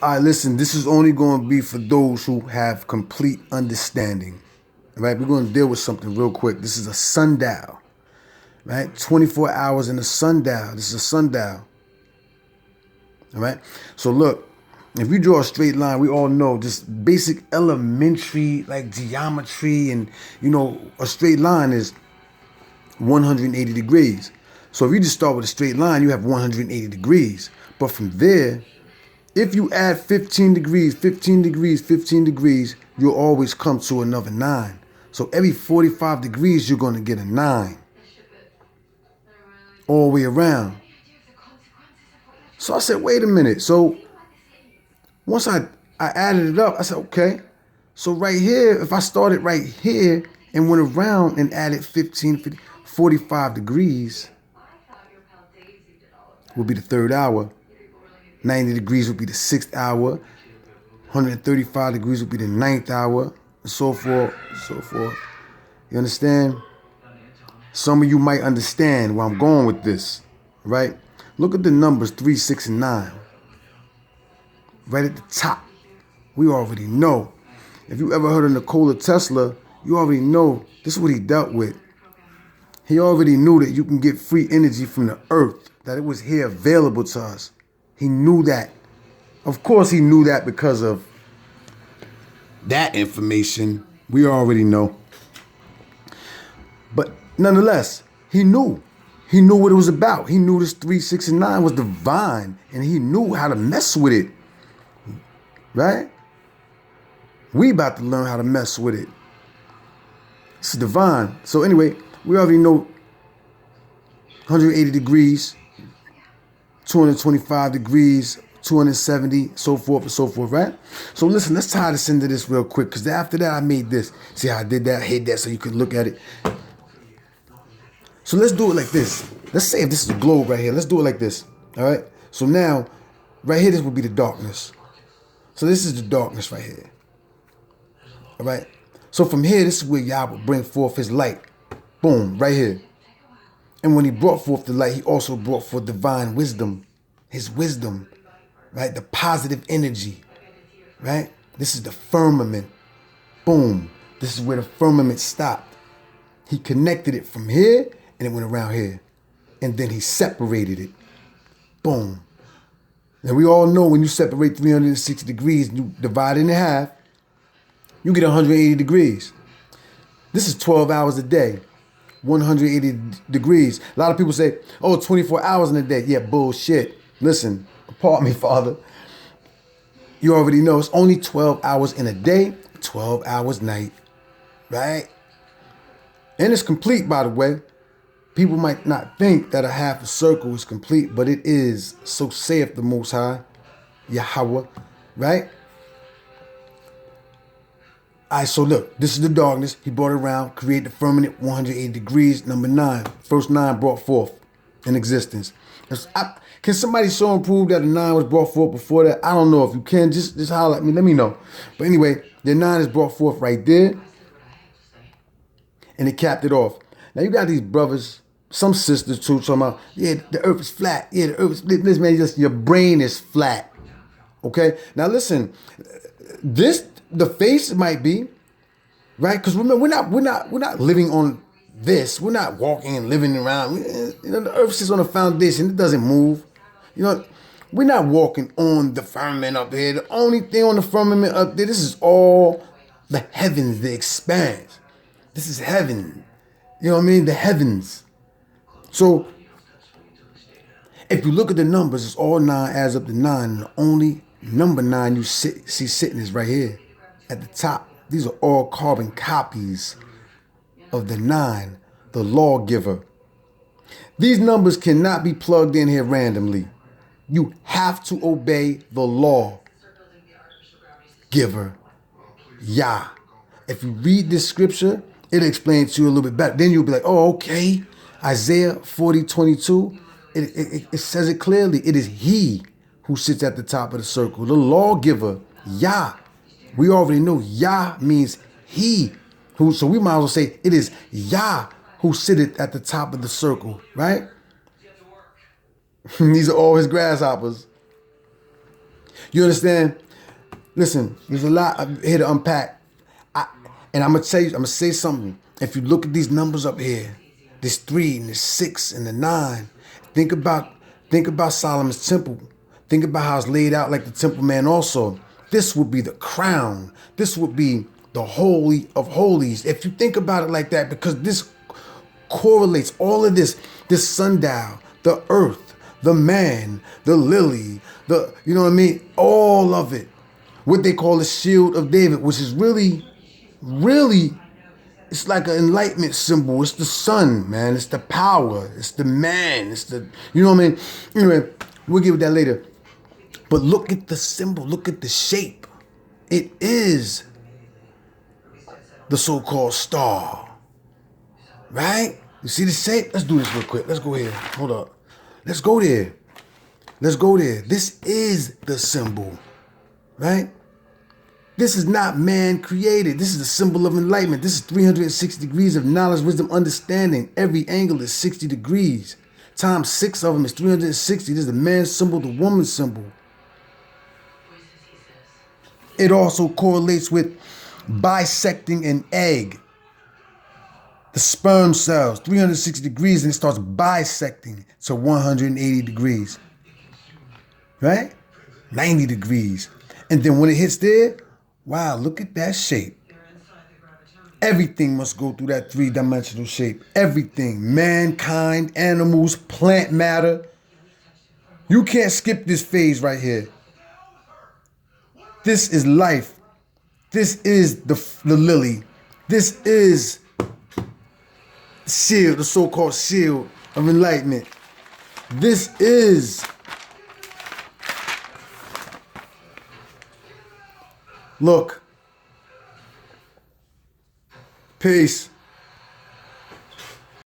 All right, listen, this is only going to be for those who have complete understanding. All right, we're going to deal with something real quick. This is a sundial, right? 24 hours in a sundial. This is a sundial. All right, so look, if you draw a straight line, we all know just basic elementary like geometry, and a straight line is 180 degrees. So if you just start with a straight line, you have 180 degrees. But from there, if you add 15 degrees, 15 degrees, 15 degrees, you'll always come to another 9. So every 45 degrees, you're going to get a 9. All the way around. So I said, wait a minute. So once I added it up, I said, okay. So right here, if I started right here and went around and added 15, 45 degrees, would be the 3rd hour. 90 degrees would be the 6th hour. 135 degrees would be the 9th hour. And so forth, so forth. You understand? Some of you might understand where I'm going with this, right? Look at the numbers 3, 6, and 9. Right at the top. We already know. If you ever heard of Nikola Tesla, you already know this is what he dealt with. He already knew that you can get free energy from the earth, that it was here available to us. He knew that. Of course he knew that because of that information. We already know. But nonetheless, he knew. He knew what it was about. He knew this 3, 6, and 9 was divine, and he knew how to mess with it. Right? We about to learn how to mess with it. It's divine. So anyway, we already know 180 degrees, 225 degrees, 270, so forth and so forth, right? So listen, let's tie this into this real quick, because after that I made this. See how I did that? I hid that so you could look at it. So let's do it like this. Let's say if this is a globe right here, let's do it like this, all right? So now, right here, this would be the darkness. So this is the darkness right here, all right? So from here, this is where Yah will bring forth his light. Boom, right here. And when he brought forth the light, he also brought forth divine wisdom, his wisdom, right? The positive energy, right? This is the firmament. Boom. This is where the firmament stopped. He connected it from here and it went around here. And then he separated it. Boom. Now we all know when you separate 360 degrees, you divide it in half, you get 180 degrees. This is 12 hours a day. 180 degrees. A lot of people say, oh, 24 hours in a day. Yeah, bullshit. Listen, pardon me, Father. You already know it's only 12 hours in a day, 12 hours night, right? And it's complete, by the way. People might not think that a half a circle is complete, but it is. So saith the Most High, Yahweh, right? All right, so look, this is the darkness. He brought it around, created the firmament, 180 degrees. Number 9, first 9 brought forth in existence. Can somebody show and prove that the 9 was brought forth before that? I don't know. If you can, just holler at me. Let me know. But anyway, the 9 is brought forth right there. And it capped it off. Now you got these brothers, some sisters too, talking about, yeah, the earth is flat. Yeah, the earth is, this man, just your brain is flat. Okay? Now listen, the face might be, right? Because remember, we're not living on this. We're not walking and living around. The earth sits on a foundation. It doesn't move. We're not walking on the firmament up here. The only thing on the firmament up there, this is all the heavens, the expanse. This is heaven. You know what I mean? The heavens. So if you look at the numbers, it's all 9 adds up to 9. And the only number 9 you see sitting is right here at the top. These are all carbon copies of the 9, the lawgiver. These numbers cannot be plugged in here randomly. You have to obey the law giver, Yah. If you read this scripture, it'll explain to you a little bit better. Then you'll be like, oh, okay. Isaiah 40:22, it says it clearly. It is he who sits at the top of the circle, the lawgiver, Yah. We already know Yah means he who, so we might as well say it is Yah who sitteth at the top of the circle, right? These are all his grasshoppers. You understand? Listen, there's a lot here to unpack. And I'm gonna say something. If you look at these numbers up here, this 3 and this 6 and the 9, think about Solomon's temple. Think about how it's laid out like the temple man also. This would be the crown. This would be the holy of holies. If you think about it like that, because this correlates all of this sundial, the earth, the man, the lily, you know what I mean? All of it. What they call the shield of David, which is really, it's like an enlightenment symbol. It's the sun, man. It's the power. It's the man. It's the, you know what I mean? Anyway, we'll get with that later. But look at the symbol. Look at the shape. It is the so-called star. Right? You see the shape? Let's do this real quick. Let's go here. Hold up. Let's go there. Let's go there. This is the symbol. Right? This is not man created. This is a symbol of enlightenment. This is 360 degrees of knowledge, wisdom, understanding. Every angle is 60 degrees. Times 6 of them is 360. This is the man symbol, the woman symbol. It also correlates with bisecting an egg. The sperm cells, 360 degrees, and it starts bisecting to 180 degrees. Right? 90 degrees. And then when it hits there, wow, look at that shape. Everything must go through that three-dimensional shape. Everything. Mankind, animals, plant matter. You can't skip this phase right here. This is life. This is the lily. This is shield, the so-called shield of enlightenment. This is. Look. Peace.